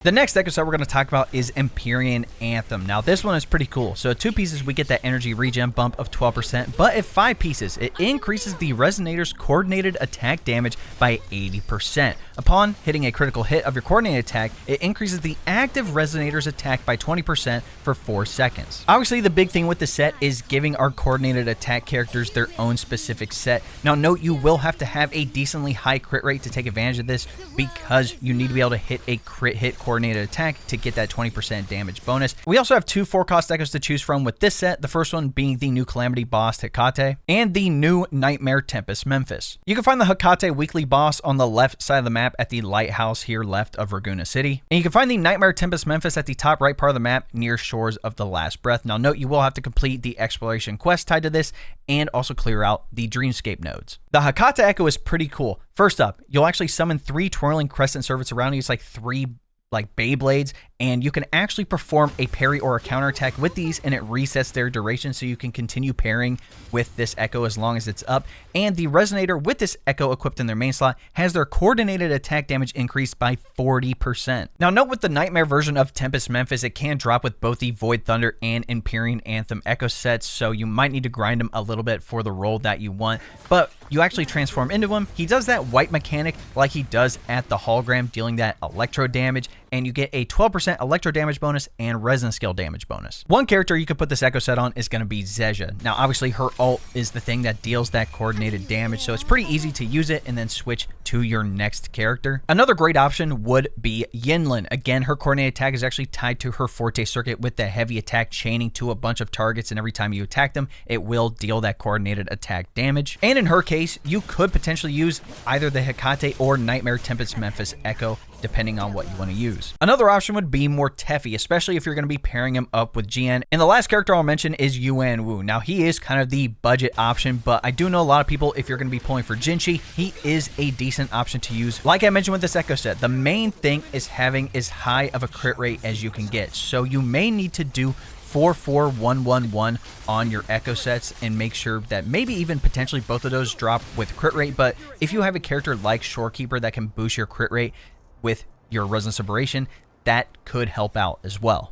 The next echo set we're going to talk about is Empyrean Anthem. Now this one is pretty cool. So at 2 pieces we get that energy regen bump of 12%, but at 5 pieces it increases the Resonator's coordinated attack damage by 80%. Upon hitting a critical hit of your coordinated attack, it increases the active Resonator's attack by 20% for 4 seconds. Obviously the big thing with the set is giving our coordinated attack characters their own specific set. Now note, you will have to have a decently high crit rate to take advantage of this, because you need to be able to hit a crit hit coordinated attack to get that 20% damage bonus. We also have 2 4-cost echoes to choose from with this set, the first one being the new Calamity boss Hecate and the new Nightmare Tempest Memphis. You can find the Hecate weekly boss on the left side of the map at the lighthouse here left of Ragunna City, and you can find the Nightmare Tempest Memphis at the top right part of the map near Shores of the Last Breath. Now note, you will have to complete the exploration quest tied to this and also clear out the Dreamscape nodes. The Hecate echo is pretty cool. First up, you'll actually summon 3 twirling crescent servants around you. It's like 3 Beyblades, and you can actually perform a parry or a counterattack with these, and it resets their duration, so you can continue parrying with this echo as long as it's up. And the Resonator with this echo equipped in their main slot has their coordinated attack damage increased by 40%. Now note, with the Nightmare version of Tempest Memphis, it can drop with both the Void Thunder and Empyrean Anthem echo sets, so you might need to grind him a little bit for the role that you want, but you actually transform into him. He does that white mechanic like he does at the hologram, dealing that electro damage, and you get a 12% electro damage bonus and resin skill damage bonus. One character you could put this echo set on is going to be Zezha. Now obviously her ult is the thing that deals that coordinated damage, so it's pretty easy to use it and then switch to your next character. Another great option would be Yinlin. Again, her coordinated attack is actually tied to her Forte circuit with the heavy attack chaining to a bunch of targets, and every time you attack them, it will deal that coordinated attack damage. And in her case, you could potentially use either the Hecate or Nightmare Tempest Memphis echo, depending on what you want to use. Another option would be more Teffy, especially if you're going to be pairing him up with Jian. And the last character I'll mention is Yuan Wu. Now he is kind of the budget option, but I do know a lot of people, if you're going to be pulling for Jinchi, he is a decent option to use. Like I mentioned with this echo set, the main thing is having as high of a crit rate as you can get. So you may need to do 4-4-1-1-1 on your echo sets and make sure that maybe even potentially both of those drop with crit rate. But if you have a character like Shorekeeper that can boost your crit rate with your Resonance Aberration, that could help out as well.